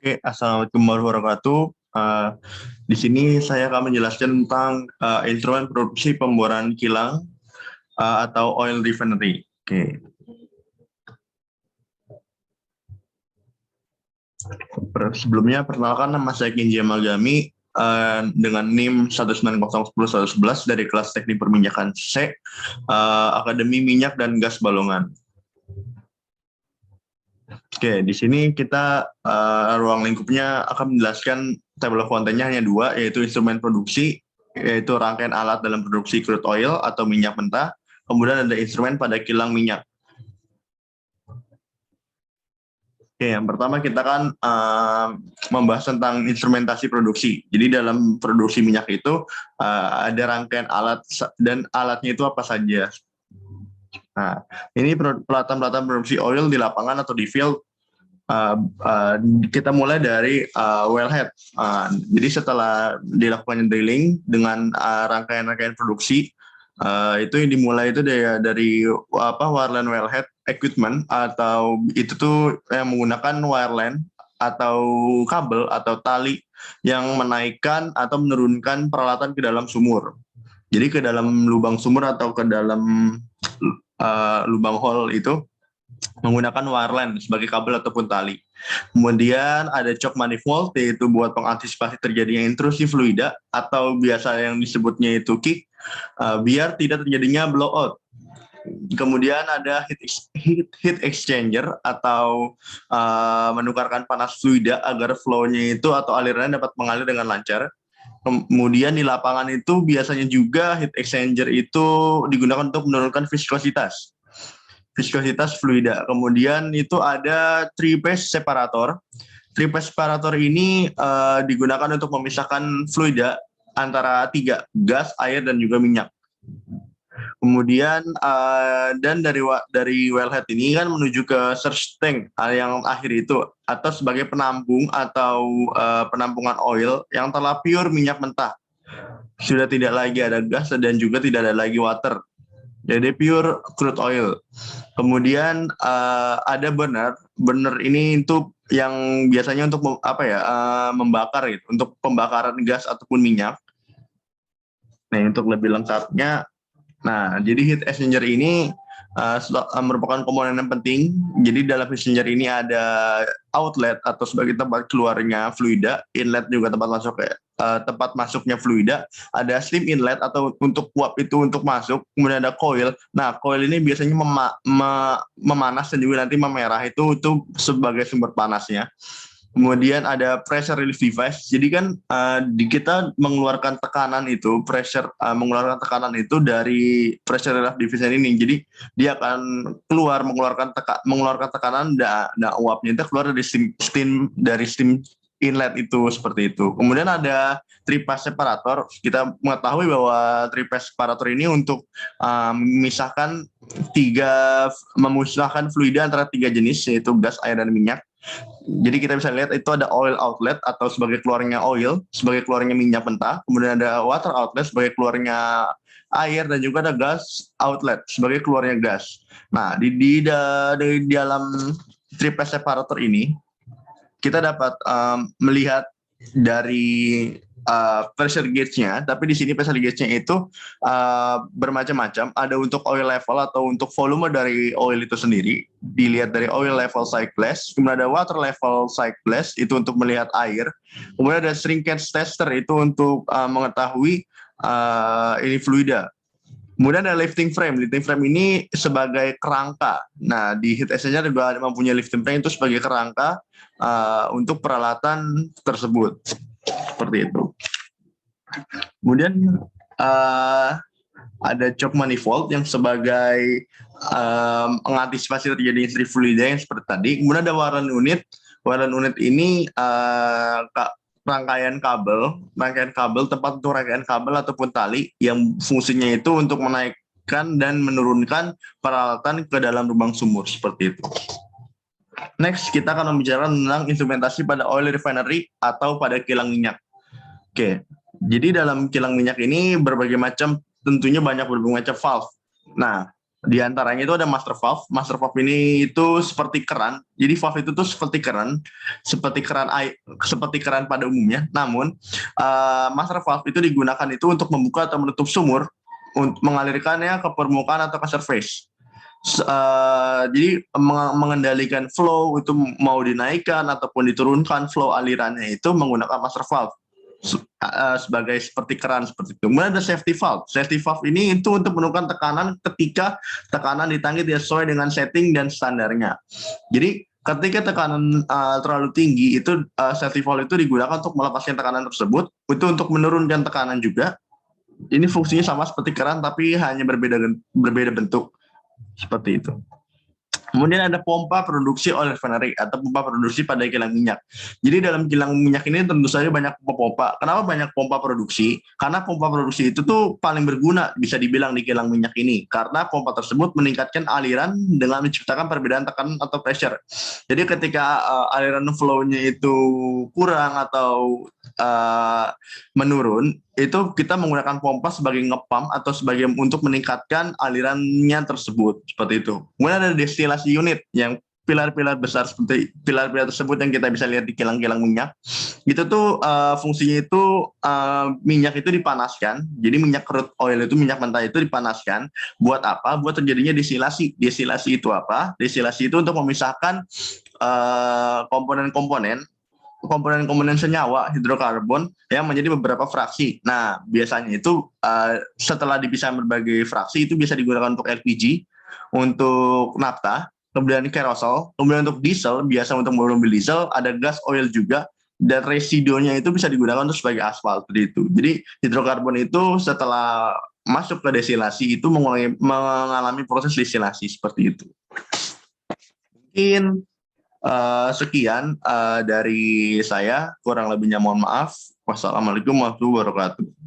Oke, assalamualaikum warahmatullahi wabarakatuh. Di sini saya akan menjelaskan tentang instrumen produksi pemboran kilang atau oil refinery. Oke, sebelumnya perkenalkan nama saya Kinji Amalgami dengan NIM 1901011 dari kelas teknik perminyakan C, Akademi Minyak dan Gas Balongan. Oke, di sini kita ruang lingkupnya akan menjelaskan tabel of content-nya hanya dua, yaitu instrumen produksi, yaitu rangkaian alat dalam produksi crude oil atau minyak mentah, kemudian ada instrumen pada kilang minyak. Oke, yang pertama kita kan membahas tentang instrumentasi produksi. Jadi dalam produksi minyak itu ada rangkaian alat dan alatnya itu apa saja. Nah, ini pelatan-pelatan produksi oil di lapangan atau di field. Kita mulai dari wellhead. Jadi setelah dilakukan drilling dengan rangkaian-rangkaian produksi, itu yang dimulai itu dari wireline wellhead equipment, atau itu tuh yang menggunakan wireline atau kabel atau tali yang menaikkan atau menurunkan peralatan ke dalam sumur. Jadi ke dalam lubang sumur atau ke dalam lubang hole itu menggunakan wireline sebagai kabel ataupun tali. Kemudian ada choke manifold, yaitu buat pengantisipasi terjadinya intrusi fluida atau biasa yang disebutnya itu kick, biar tidak terjadinya blowout. Kemudian ada heat exchanger atau menukarkan panas fluida agar flow-nya itu atau alirannya dapat mengalir dengan lancar. Kemudian di lapangan itu biasanya juga heat exchanger itu digunakan untuk menurunkan viskositas fluida. Kemudian itu ada three-phase separator. Three-phase separator ini digunakan untuk memisahkan fluida antara tiga, gas, air, dan juga minyak. Kemudian dan dari wellhead ini kan menuju ke surge tank yang akhir itu, atau sebagai penampung atau penampungan oil yang telah pure minyak mentah. Sudah tidak lagi ada gas dan juga tidak ada lagi water. Jadi pure crude oil. Kemudian ada burner. Burner ini itu yang biasanya untuk membakar gitu, untuk pembakaran gas ataupun minyak. Nah, untuk lebih lengkapnya, jadi heat exchanger ini merupakan komponen yang penting. Jadi dalam heat exchanger ini ada outlet atau sebagai tempat keluarnya fluida, inlet juga tempat masuknya fluida, ada steam inlet atau untuk uap itu untuk masuk, kemudian ada coil. Nah, coil ini biasanya memanas dan juga nanti memerah, itu sebagai sumber panasnya. Kemudian ada pressure relief device. Jadi kan kita mengeluarkan tekanan itu, mengeluarkan tekanan itu dari pressure relief device ini. Jadi dia akan mengeluarkan tekanan, uapnya itu keluar dari steam inlet itu, seperti itu. Kemudian ada three-phase separator. Kita mengetahui bahwa three-phase separator ini untuk memusnahkan fluida antara tiga jenis, yaitu gas, air, dan minyak. Jadi kita bisa lihat itu ada oil outlet atau sebagai keluarnya oil, sebagai keluarnya minyak mentah. Kemudian ada water outlet sebagai keluarnya air, dan juga ada gas outlet sebagai keluarnya gas. Nah, di dalam three-phase separator ini kita dapat melihat dari pressure gauge-nya, tapi di sini pressure gauge-nya itu bermacam-macam. Ada untuk oil level atau untuk volume dari oil itu sendiri, dilihat dari oil level cyclist. Kemudian ada water level cyclist, itu untuk melihat air. Kemudian ada shrinkage tester, itu untuk mengetahui ini fluida. Kemudian ada lifting frame. Lifting frame ini sebagai kerangka. Nah, di heat exchanger juga mempunyai lifting frame itu sebagai kerangka untuk peralatan tersebut. Seperti itu. Kemudian ada choke manifold yang sebagai mengantisipasi terjadi intrusi fluida yang seperti tadi. Kemudian ada wireline unit. Wireline unit ini rangkaian kabel, tempat untuk rangkaian kabel ataupun tali yang fungsinya itu untuk menaikkan dan menurunkan peralatan ke dalam lubang sumur, seperti itu. Next, kita akan membicarakan tentang instrumentasi pada oil refinery atau pada kilang minyak. Oke, jadi dalam kilang minyak ini tentunya banyak berbagai macam valve. Nah, Di antaranya itu ada master valve. Master valve ini itu seperti keran. Jadi valve itu tuh seperti keran air, seperti keran pada umumnya. Namun master valve itu digunakan itu untuk membuka atau menutup sumur untuk mengalirkannya ke permukaan atau ke surface. Jadi mengendalikan flow itu mau dinaikkan ataupun diturunkan flow alirannya itu menggunakan master valve sebagai seperti keran seperti itu. Kemudian ada safety valve. Safety valve ini itu untuk menurunkan tekanan ketika tekanan di tangki tidak sesuai dengan setting dan standarnya. Jadi ketika tekanan terlalu tinggi itu safety valve itu digunakan untuk melepaskan tekanan tersebut. Itu untuk menurunkan tekanan juga. Ini fungsinya sama seperti keran tapi hanya berbeda bentuk seperti itu. Kemudian ada pompa produksi oil refinery atau pompa produksi pada kilang minyak. Jadi dalam kilang minyak ini tentu saja banyak pompa. Kenapa banyak pompa produksi? Karena pompa produksi itu tuh paling berguna bisa dibilang di kilang minyak ini. Karena pompa tersebut meningkatkan aliran dengan menciptakan perbedaan tekanan atau pressure. Jadi ketika aliran flow-nya itu kurang atau menurun, itu kita menggunakan pompa sebagai ngepump atau sebagai untuk meningkatkan alirannya tersebut seperti itu. Kemudian ada destilasi unit yang pilar-pilar besar seperti pilar-pilar tersebut yang kita bisa lihat di kilang-kilang minyak. Itu tuh fungsinya itu minyak itu dipanaskan. Jadi minyak crude oil itu minyak mentah itu dipanaskan. Buat apa? Buat terjadinya destilasi. Destilasi itu apa? Destilasi itu untuk memisahkan komponen-komponen senyawa hidrokarbon yang menjadi beberapa fraksi. Nah, biasanya itu setelah dipisah berbagai fraksi itu bisa digunakan untuk LPG, untuk nafta, kemudian kerosol, kemudian untuk diesel, biasa untuk mobil diesel, ada gas oil juga, dan residunya itu bisa digunakan untuk sebagai aspal seperti itu. Jadi hidrokarbon itu setelah masuk ke destilasi itu mengalami proses destilasi seperti itu. Mungkin sekian dari saya, kurang lebihnya mohon maaf. Wassalamualaikum warahmatullahi wabarakatuh.